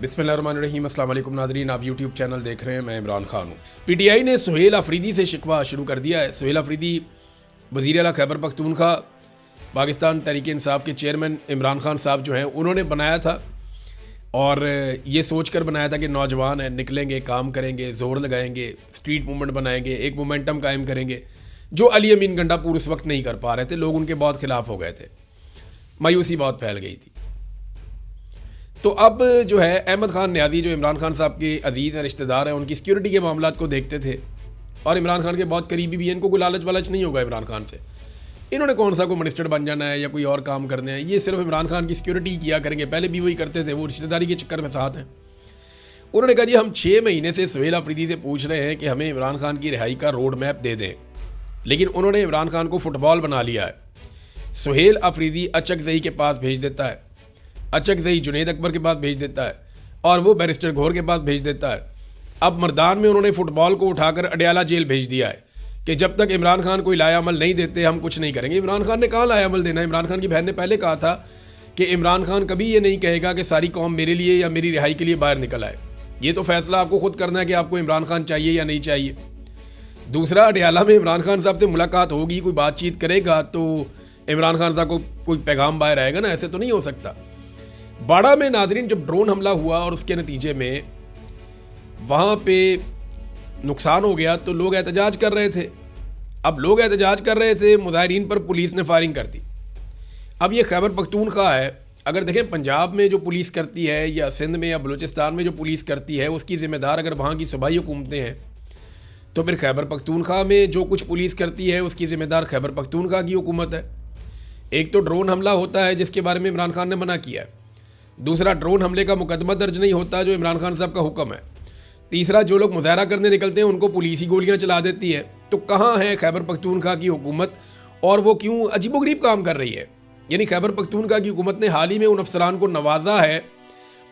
बिस्मिल्लाहिर्रहमानिर्रहीम। अस्सलाम वालेकुम नाज़रीन, आप यूट्यूब चैनल देख रहे हैं। मैं इमरान खान हूँ। पीटीआई ने सुहेल अफरीदी से शिकवा शुरू कर दिया है। सुहेल अफरीदी वज़ीर आला खैबर पख्तूनख्वा पाकिस्तान तहरीक इंसाफ के चेयरमैन इमरान खान साहब जो हैं उन्होंने बनाया था, और ये सोच कर बनाया था कि नौजवान हैं, निकलेंगे, काम करेंगे, ज़ोर लगाएंगे, स्ट्रीट मूवमेंट बनाएंगे, एक मोमेंटम कायम करेंगे, जो अली अमीन गंडापुर उस वक्त नहीं कर पा रहे थे। लोग उनके बहुत खिलाफ हो गए थे, मायूसी बहुत फैल गई थी। तो अब जो है अहमद खान न्याजी, जो इमरान खान साहब के अजीज़ हैं, रिश्तेदार हैं, उनकी सिक्योरिटी के मामलात को देखते थे और इमरान खान के बहुत करीबी भी हैं। इनको कोई लालच वालच नहीं होगा इमरान खान से। इन्होंने कौन सा कोई मिनिस्टर बन जाना है या कोई और काम करने हैं, ये सिर्फ इमरान खान की सिक्योरिटी किया करेंगे। पहले भी वही करते थे, वो रिश्तेदारी के चक्कर में साथ हैं। उन्होंने कहा जी हम 6 महीने से सुहेल अफरीदी से पूछ रहे हैं कि हमें इमरान खान की रिहाई का रोड मैप दे दें, लेकिन उन्होंने इमरान खान को फुटबॉल बना लिया है। सुहेल अफरीदी अचकज़ई के पास भेज देता है, अचकज़ई जुनैद अकबर के पास भेज देता है, और वो बैरिस्टर घोर के पास भेज देता है। अब मर्दान में उन्होंने फुटबॉल को उठाकर अडयाला जेल भेज दिया है कि जब तक इमरान खान कोई लाया अमल नहीं देते हम कुछ नहीं करेंगे। इमरान खान ने कहाँ लाया अमल देना है? इमरान खान की बहन ने पहले कहा था कि इमरान खान कभी ये नहीं कहेगा कि सारी कौम मेरे लिए या मेरी रिहाई के लिए बाहर निकल आए। ये तो फैसला आपको खुद करना है कि आपको इमरान खान चाहिए या नहीं चाहिए। दूसरा, अडयाला में इमरान खान साहब से मुलाकात होगी, कोई बातचीत करेगा तो इमरान खान साहब को कोई पैगाम बाहर आएगा ना, ऐसे तो नहीं हो सकता। बाड़ा में नाजरीन जब ड्रोन हमला हुआ और उसके नतीजे में वहाँ पे नुकसान हो गया तो लोग एहतजाज कर रहे थे। अब लोग एहतजाज कर रहे थे, मुजाहिरीन पर पुलिस ने फायरिंग कर दी। अब ये खैबर पख्तूनख्वा है, अगर देखें पंजाब में जो पुलिस करती है या सिंध में या बलूचिस्तान में जो पुलिस करती है उसकी ज़िम्मेदार अगर वहाँ की सूबाई हुकूमतें हैं, तो फिर खैबर पख्तूनख्वा में जो कुछ पुलिस करती है उसकी ज़िम्मेदार खैबर पख्तूनख्वा की हुकूमत है। एक तो ड्रोन हमला होता है जिसके बारे में इमरान खान ने मना किया है। दूसरा, ड्रोन हमले का मुकदमा दर्ज नहीं होता जो इमरान खान साहब का हुक्म है। तीसरा, जो लोग मुजाहरा करने निकलते हैं उनको पुलिस ही गोलियां चला देती है। तो कहाँ है खैबर पख्तूनख्वा की हुकूमत, और वो क्यों अजीबोगरीब काम कर रही है? यानी खैबर पख्तूनख्वा की हुकूमत ने हाल ही में उन अफसरान को नवाजा है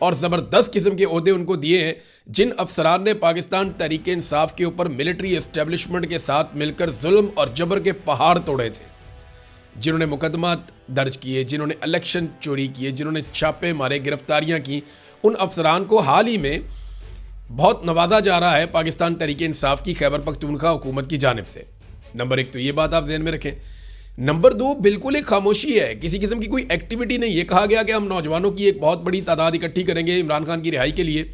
और ज़बरदस्त किस्म के ओहदे उनको दिए हैं जिन अफसरान ने पाकिस्तान तहरीक इंसाफ के ऊपर मिलिट्री एस्टेब्लिशमेंट के साथ मिलकर जुल्म और जबर के पहाड़ तोड़े थे, जिन्होंने मुकदमा दर्ज किए, जिन्होंने इलेक्शन चोरी किए, जिन्होंने छापे मारे, गिरफ्तारियां की। उन अफसरान को हाल ही में बहुत नवाजा जा रहा है पाकिस्तान तहरीक इंसाफ की खैबर पख्तूनख्वा हुकूमत की जानिब से। नंबर 1 तो ये बात आप ज़हन में रखें। नंबर 2, बिल्कुल एक खामोशी है, किसी किस्म की कोई एक्टिविटी नहीं। ये कहा गया कि हम नौजवानों की एक बहुत बड़ी तादाद इकट्ठी करेंगे इमरान खान की रिहाई के लिए,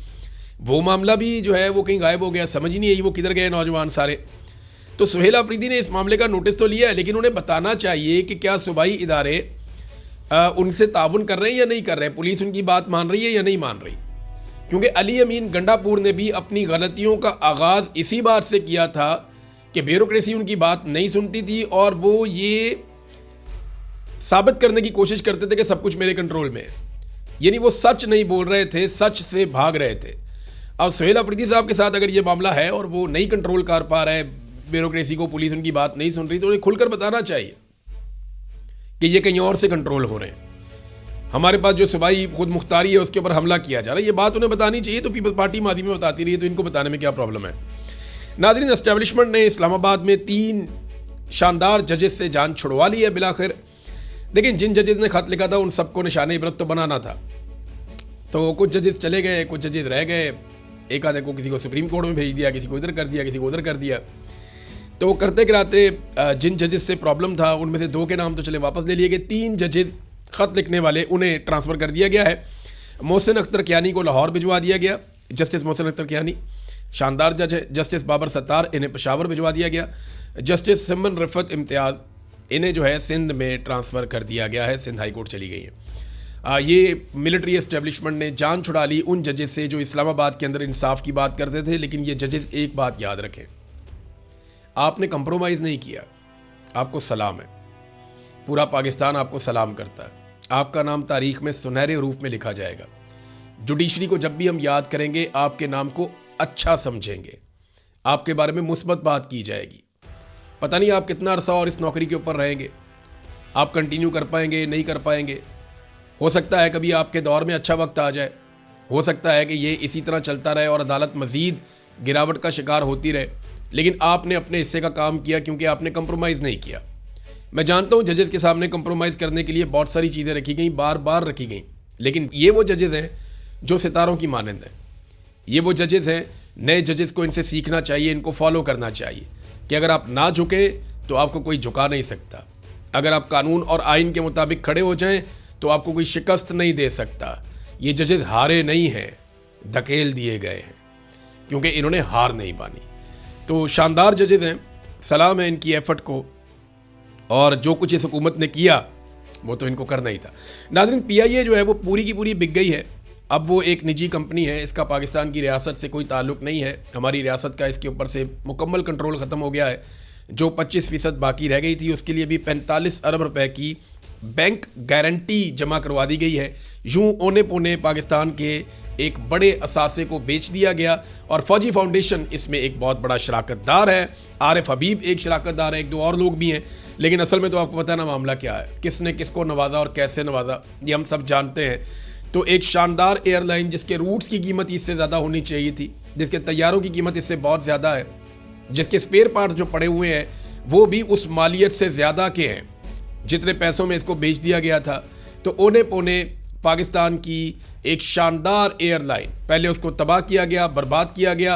वो मामला भी जो है वो कहीं गायब हो गया। समझ ही नहीं आई वो किधर गए नौजवान सारे। तो सुहेल अफरीदी ने इस मामले का नोटिस तो लिया है, लेकिन उन्हें बताना चाहिए कि क्या सूबाई इदारे उनसे ताउन कर रहे हैं या नहीं कर रहे, पुलिस उनकी बात मान रही है या नहीं मान रही। क्योंकि अली अमीन गंडापुर ने भी अपनी गलतियों का आगाज़ इसी बात से किया था कि ब्यूरोक्रेसी उनकी बात नहीं सुनती थी और वो ये साबित करने की कोशिश करते थे कि सब कुछ मेरे कंट्रोल में है। यानी वो सच नहीं बोल रहे थे, सच से भाग रहे थे। अब सुहेल अफरीदी साहब के साथ अगर ये मामला है और वो नहीं कंट्रोल कर पा रहे ब्यूरोक्रेसी को, पुलिस उनकी बात नहीं सुन रही, तो उन्हें खुलकर बताना चाहिए कि ये कहीं और से कंट्रोल हो रहे हैं। हमारे पास जो सूबाई खुद मुख्तारी है उसके ऊपर हमला किया जा रहा है, ये बात उन्हें बतानी चाहिए। तो पीपल्स पार्टी माजी में बताती रही है, तो इनको बताने में क्या प्रॉब्लम है? नाज़रीन, एस्टेब्लिशमेंट ने इस्लामाबाद में 3 शानदार जजेस से जान छुड़वा ली है बिलाखिर। लेकिन जिन जजेस ने खत लिखा था उन सबको निशाने इबरत तो बनाना था, तो कुछ जजेस चले गए, कुछ जजेस रह गए। एक आधे को किसी को सुप्रीम कोर्ट में भेज दिया, किसी को इधर कर दिया, किसी को उधर कर दिया। तो करते कराते जिन जजेस से प्रॉब्लम था उनमें से 2 के नाम तो चले वापस ले लिए गए। 3 जजेस ख़त लिखने वाले उन्हें ट्रांसफ़र कर दिया गया है। मोहसिन अख्तर कियानी को लाहौर भिजवा दिया गया, जस्टिस मोहसिन अख्तर कियानी शानदार जज है। जस्टिस बाबर सत्तार, इन्हें पेशावर भिजवा दिया गया। जस्टिस सिमन रफ़त इम्तियाज़, इन्हें जो है सिंध में ट्रांसफ़र कर दिया गया है, सिंध हाई कोर्ट चली गई है। ये मिलिट्री एस्टेब्लिशमेंट ने जान छुड़ा ली उन जजेस से जो इस्लामाबाद के अंदर इंसाफ की बात करते थे। लेकिन ये जजेस एक बात याद रखें, आपने कंप्रोमाइज़ नहीं किया, आपको सलाम है। पूरा पाकिस्तान आपको सलाम करता है, आपका नाम तारीख में सुनहरे रूप में लिखा जाएगा। जुडिशरी को जब भी हम याद करेंगे आपके नाम को अच्छा समझेंगे, आपके बारे में मुस्बत बात की जाएगी। पता नहीं आप कितना अरसा और इस नौकरी के ऊपर रहेंगे, आप कंटिन्यू कर पाएंगे नहीं कर पाएंगे। हो सकता है कभी आपके दौर में अच्छा वक्त आ जाए, हो सकता है कि ये इसी तरह चलता रहे और अदालत मज़ीद गिरावट का शिकार होती रहे, लेकिन आपने अपने हिस्से का काम किया क्योंकि आपने कंप्रोमाइज़ नहीं किया। मैं जानता हूँ जजेस के सामने कंप्रोमाइज़ करने के लिए बहुत सारी चीज़ें रखी गई, बार बार रखी गई, लेकिन ये वो जजेस हैं जो सितारों की मानंद हैं। ये वो जजेस हैं, नए जजेस को इनसे सीखना चाहिए, इनको फॉलो करना चाहिए कि अगर आप ना झुके तो आपको कोई झुका नहीं सकता। अगर आप कानून और आइन के मुताबिक खड़े हो जाएं तो आपको कोई शिकस्त नहीं दे सकता। ये जजेस हारे नहीं हैं, धकेल दिए गए हैं क्योंकि इन्होंने हार नहीं मानी। तो शानदार जजेस हैं, सलाम है इनकी एफर्ट को, और जो कुछ इस हुकूमत ने किया वो तो इनको करना ही था। नाज़रीन, PIA जो है वो पूरी की पूरी बिक गई है। अब वो एक निजी कंपनी है, इसका पाकिस्तान की रियासत से कोई ताल्लुक़ नहीं है। हमारी रियासत का इसके ऊपर से मुकम्मल कंट्रोल ख़त्म हो गया है। जो 25% बाकी रह गई थी उसके लिए भी 45 अरब रुपए की बैंक गारंटी जमा करवा दी गई है। यूं ओने पोने पाकिस्तान के एक बड़े असासे को बेच दिया गया और फौजी फाउंडेशन इसमें एक बहुत बड़ा शराकतदार है। आरिफ हबीब एक शराकतदार है, एक दो और लोग भी हैं, लेकिन असल में तो आपको पता है ना मामला क्या है, किसने किसको नवाजा और कैसे नवाजा ये हम सब जानते हैं। तो एक शानदार एयरलाइन जिसके रूट्स की कीमत इससे ज़्यादा होनी चाहिए थी, जिसके तैयारों की कीमत इससे बहुत ज़्यादा है, जिसके स्पेयर पार्ट जो पड़े हुए हैं वो भी उस मालियत से ज़्यादा के हैं जितने पैसों में इसको बेच दिया गया था। तो ओने पोने पाकिस्तान की एक शानदार एयरलाइन, पहले उसको तबाह किया गया, बर्बाद किया गया,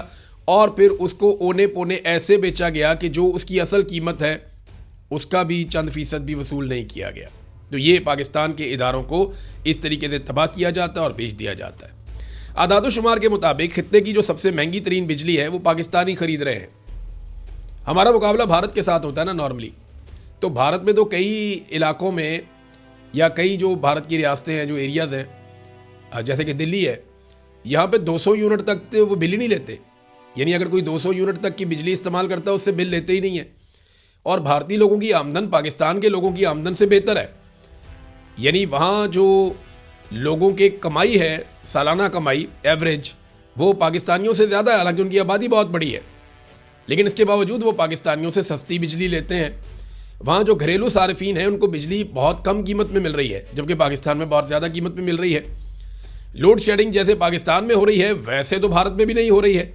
और फिर उसको ओने पोने ऐसे बेचा गया कि जो उसकी असल कीमत है उसका भी चंद फीसद भी वसूल नहीं किया गया। तो ये पाकिस्तान के इदारों को इस तरीके से तबाह किया जाता है और बेच दिया जाता है। आदादोशुमार के मुताबिक खित्ते की जो सबसे महंगी तरीन बिजली है वो पाकिस्तानी खरीद रहे हैं। हमारा मुकाबला भारत के साथ होता है ना नॉर्मली, तो भारत में तो कई इलाकों में या कई जो भारत की रियासतें हैं, जो एरियाज़ हैं, जैसे कि दिल्ली है, यहाँ पे 200 यूनिट तक तो वो बिल ही नहीं लेते। यानी अगर कोई 200 यूनिट तक की बिजली इस्तेमाल करता है उससे बिल लेते ही नहीं है। और भारतीय लोगों की आमदन पाकिस्तान के लोगों की आमदन से बेहतर है। यानी वहाँ जो लोगों के कमाई है, सालाना कमाई एवरेज, वो पाकिस्तानियों से ज़्यादा है। हालांकि उनकी आबादी बहुत बड़ी है, लेकिन इसके बावजूद वो पाकिस्तानियों से सस्ती बिजली लेते हैं। वहाँ जो घरेलू सार्फिन हैं उनको बिजली बहुत कम कीमत में मिल रही है, जबकि पाकिस्तान में बहुत ज़्यादा कीमत में मिल रही है। लोड शेडिंग जैसे पाकिस्तान में हो रही है वैसे तो भारत में भी नहीं हो रही है।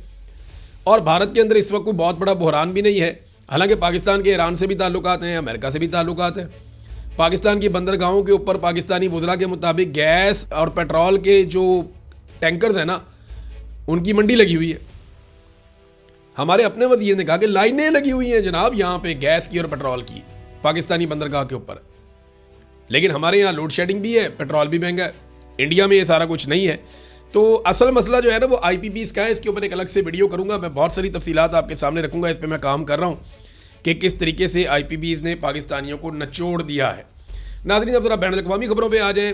और भारत के अंदर इस वक्त कोई बहुत बड़ा बहरान भी नहीं है। हालांकि पाकिस्तान के ईरान से भी ताल्लुकात हैं, अमेरिका से भी ताल्लुकात हैं। पाकिस्तान की बंदरगाहों के ऊपर पाकिस्तानी वज़रा के मुताबिक गैस और पेट्रोल के जो टैंकर्स हैं ना, उनकी मंडी लगी हुई है। हमारे अपने वज़ीर ने कहा कि लाइनें लगी हुई हैं जनाब यहाँ पे गैस की और पेट्रोल की पाकिस्तानी बंदरगाह के ऊपर। लेकिन हमारे यहाँ लोड शेडिंग भी है, पेट्रोल भी महंगा है। इंडिया में ये सारा कुछ नहीं है। तो असल मसला जो है ना वो IPPs का है। इसके ऊपर एक अलग से वीडियो करूँगा, मैं बहुत सारी तफसीलात आपके सामने रखूँगा। इस पर मैं काम कर रहा हूँ कि किस तरीके से IPPs ने पाकिस्तानियों को नचोड़ दिया है। नाज़रीन, अब ज़रा बैनुल अक़वामी खबरों पर आ जाएँ।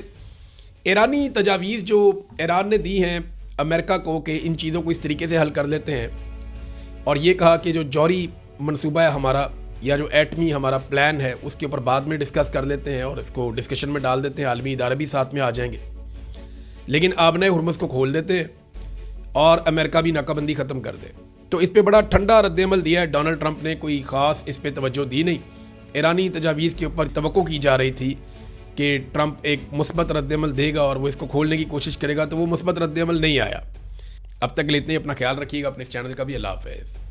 ईरानी तजावीज़ जो ईरान ने दी हैं अमेरिका को कि इन चीज़ों को इस तरीके से हल कर लेते हैं, और ये कहा कि जो जौहरी मनसूबा है हमारा, या जो एटमी हमारा प्लान है, उसके ऊपर बाद में डिस्कस कर लेते हैं और इसको डिस्कशन में डाल देते हैं। आलमी इदारे भी साथ में आ जाएंगे, लेकिन आबने हुर्मुज़ को खोल देते हैं और अमेरिका भी नाकाबंदी ख़त्म कर दे। तो इस पर बड़ा ठंडा रद्दअमल दिया है डोनाल्ड ट्रंप ने, कोई ख़ास इस पर तवज्जो दी नहीं। ईरानी तजावीज़ के ऊपर तवक्को की जा रही थी कि ट्रंप एक मुस्बत रद्दअमल देगा और वो इसको खोलने की कोशिश करेगा, तो वो मुस्बत रद्दअमल नहीं आया। अब तक के लिए इतने, अपना ख्याल रखिएगा, अपने इस चैनल का भी। अल्लाह हाफ़िज़।